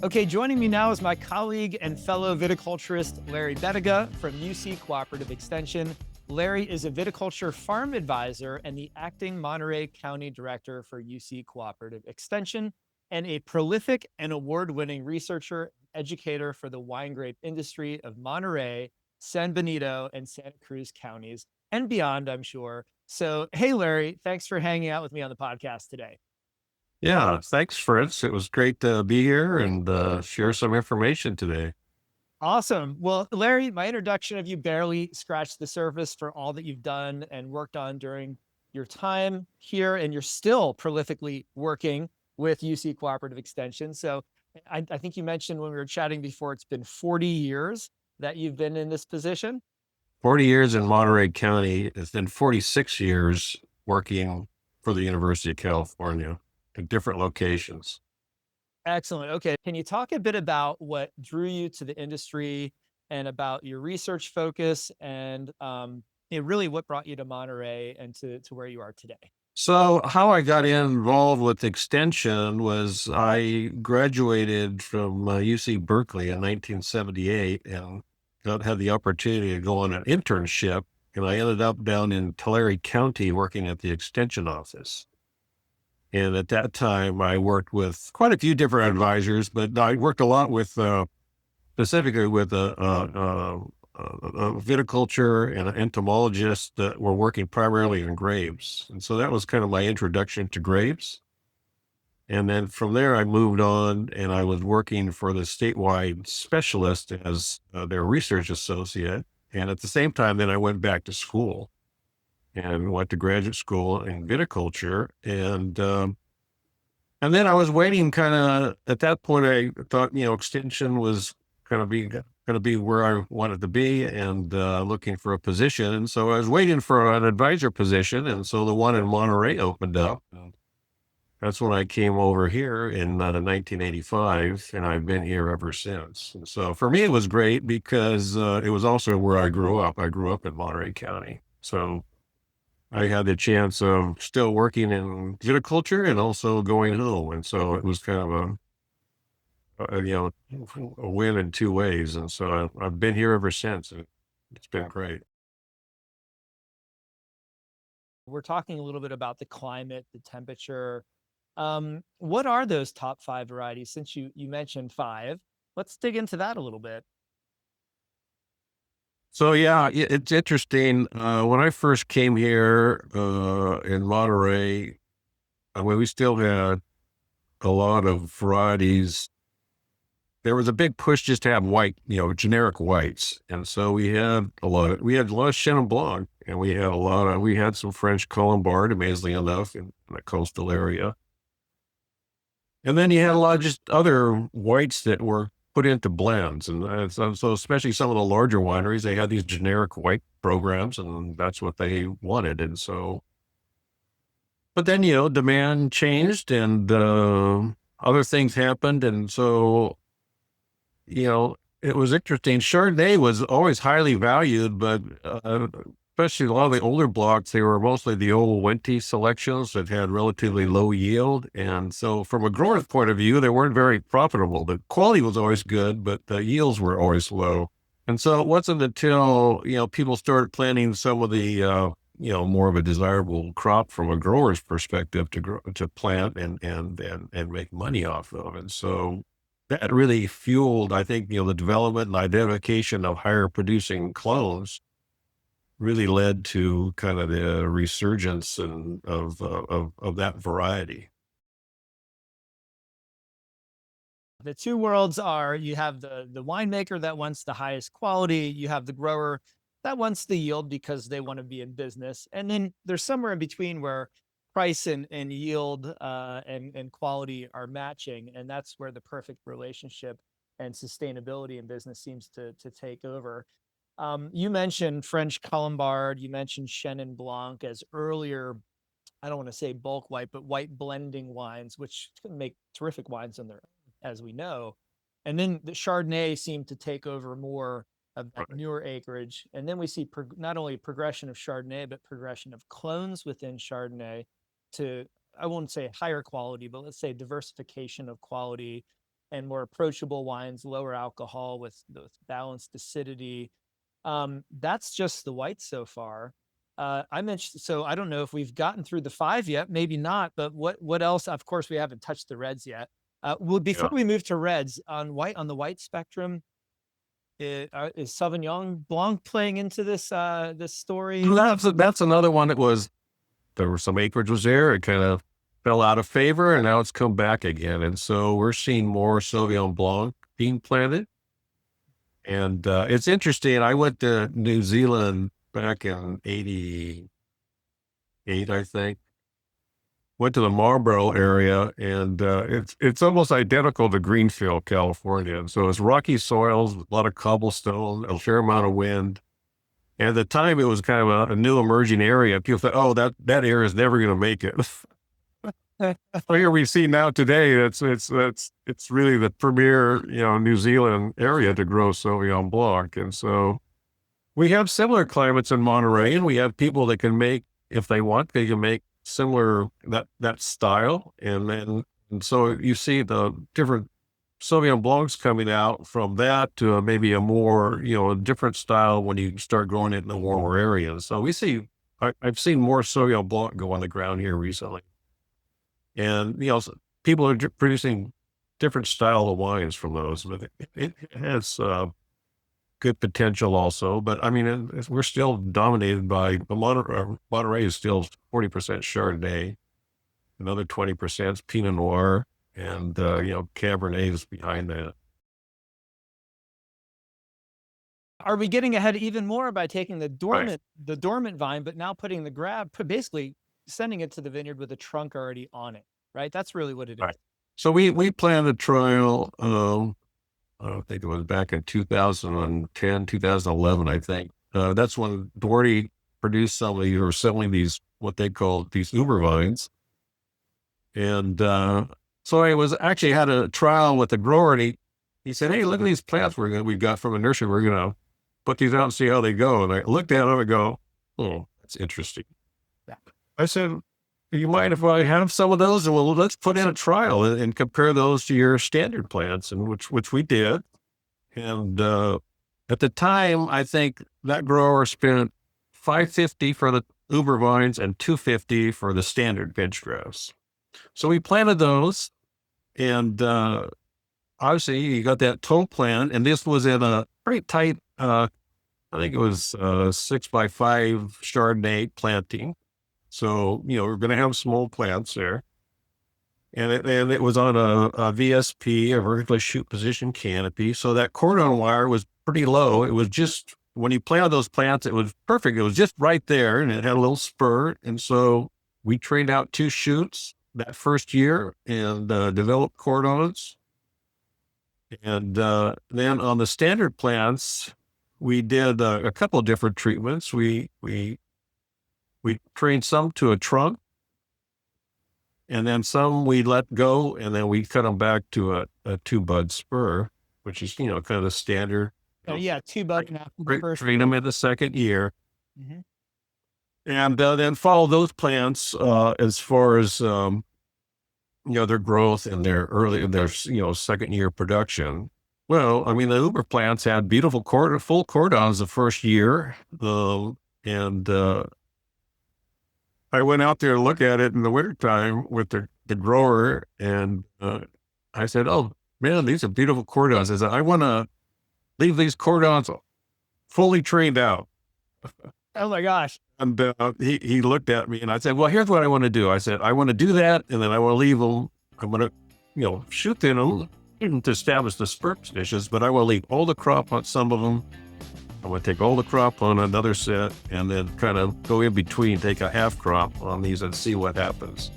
Okay, joining me now is my colleague and fellow viticulturist, Larry Bettiga from UC Cooperative Extension. Larry is a viticulture farm advisor and the acting Monterey County director for UC Cooperative Extension, and a prolific and award-winning researcher, educator for the wine grape industry of Monterey, San Benito, and Santa Cruz counties, and beyond, I'm sure. So, hey, Larry, thanks for hanging out with me on the podcast today. Yeah, thanks, Fritz. It was great to be here and share some information today. Awesome. Well, Larry, my introduction of you barely scratched the surface for all that you've done and worked on during your time here, and you're still prolifically working with UC Cooperative Extension. So I think you mentioned when we were chatting before, it's been 40 years that you've been in this position. 40 years in Monterey County, it's been 46 years working for the University of California in different locations. Excellent. Okay. Can you talk a bit about what drew you to the industry and about your research focus and really what brought you to Monterey and to where you are today? So, how I got involved with Extension was I graduated from UC Berkeley in 1978 and had the opportunity to go on an internship. And I ended up down in Tulare County working at the Extension office. And at that time, I worked with quite a few different advisors, but I worked a lot with specifically with a viticulture and an entomologist that were working primarily in grapes. And so that was kind of my introduction to grapes. And then from there, I moved on and I was working for the statewide specialist as their research associate. And at the same time, then I went back to school and went to graduate school in viticulture. And then I was waiting kind of at that point, I thought, extension was going to be where I wanted to be and looking for a position. And so I was waiting for an advisor position. And so the one in Monterey opened up. That's when I came over here in 1985, and I've been here ever since. And so for me, it was great because it was also where I grew up. I grew up in Monterey County. So I had the chance of still working in viticulture and also going home. And so it was kind of a win in two ways. And so I've been here ever since. And it's been great. We're talking a little bit about the climate, the temperature. What are those top five varieties? Since you mentioned five, let's dig into that a little bit. So yeah, it's interesting. When I first came here in Monterey, we still had a lot of varieties. There was a big push just to have white, generic whites, and so we had a lot of Chenin Blanc, and we had some French Colombard, amazingly enough, in the coastal area, and then you had a lot of just other whites that were put into blends, and so especially some of the larger wineries, they had these generic white programs, and that's what they wanted, and so. But then demand changed, and other things happened, and so it was interesting. Chardonnay was always highly valued, but especially a lot of the older blocks, they were mostly the old Wente selections that had relatively low yield. And so from a grower's point of view, they weren't very profitable. The quality was always good, but the yields were always low. And so it wasn't until, people started planting some of the, more of a desirable crop from a grower's perspective to plant and make money off of. And so that really fueled, I think, the development and identification of higher producing clones really led to kind of the resurgence of that variety. The two worlds are you have the winemaker that wants the highest quality, you have the grower that wants the yield because they want to be in business. And then there's somewhere in between where price and yield and quality are matching. And that's where the perfect relationship and sustainability in business seems to take over. You mentioned French Colombard, you mentioned Chenin Blanc as earlier, I don't want to say bulk white, but white blending wines, which can make terrific wines on their own, as we know. And then the Chardonnay seemed to take over more of that Right. newer acreage. And then we see not only progression of Chardonnay, but progression of clones within Chardonnay to, I won't say higher quality, but let's say diversification of quality and more approachable wines, lower alcohol with balanced acidity. That's just the white so far. I mentioned, so I don't know if we've gotten through the 5 yet, maybe not, but what else? Of course, we haven't touched the reds yet. Well, before Yeah. we move to reds on the white spectrum, is Sauvignon Blanc playing into this story? That's another one that was, there was some acreage was there. It kind of fell out of favor and now it's come back again. And so we're seeing more Sauvignon Blanc being planted. And it's interesting. I went to New Zealand back in 88, I think. Went to the Marlborough area, and it's almost identical to Greenfield, California. And so it's rocky soils, a lot of cobblestone, a fair amount of wind. And at the time, it was kind of a new emerging area. People thought, oh, that area is never going to make it. Well, here we see now today, it's really the premier, New Zealand area to grow Sauvignon Blanc. And so we have similar climates in Monterey, and we have people that can make, if they want, they can make similar that style. And so you see the different Sauvignon Blancs coming out from that to maybe a more, a different style when you start growing it in the warmer areas. So I've seen more Sauvignon Blanc go on the ground here recently. And, people are producing different style of wines from those, but it has good potential also. But I mean, we're still dominated by Monterey is still 40% Chardonnay, another 20% Pinot Noir, and, Cabernet is behind that. Are we getting ahead even more by taking the Right. dormant vine, but now putting basically sending it to the vineyard with a trunk already on it, right? That's really what it is. Right. So we planned a trial, I don't think it was back in 2010, 2011, I think. That's when Doherty produced some of these, or selling these, what they call these Uber vines. And so I was actually had a trial with the grower, and he said, hey, look at these plants we got from a nursery. We're going to put these out and see how they go. And I looked at them and go, oh, that's interesting. Yeah. I said, you mind if I have some of those? And let's put in a trial and compare those to your standard plants, and which we did. And at the time, I think that grower spent $550 for the Uber vines and $250 for the standard bench grafts. So we planted those, and obviously you got that total plant, and this was in a pretty tight, I think it was 6x5 Chardonnay planting. So, we're going to have small plants there. And it was on a VSP, a vertically shoot position canopy. So that cordon wire was pretty low. It was just, when you planted those plants, it was perfect. It was just right there, and it had a little spur. And so we trained out 2 shoots that first year and developed cordons. And then on the standard plants, we did a couple of different treatments. We trained some to a trunk, and then some we let go, and then we cut them back to a 2-bud spur, which is, kind of the standard. Oh yeah, 2 buds after the first. Train them in the second year. Mm-hmm. And then follow those plants as far as, their growth and their second year production. Well, I mean, the Uber plants had beautiful full cordons the first year. And I went out there to look at it in the wintertime with the grower, and I said, oh man, these are beautiful cordons. I said, I want to leave these cordons fully trained out. Oh my gosh. And he looked at me, and I said, well, here's what I want to do. I said, I want to do that, and then I want to leave them. I'm going to, shoot them to establish the spur conditions, but I want to leave all the crop on some of them. I want to take all the crop on another set, and then kind of go in between, take a half crop on these and see what happens.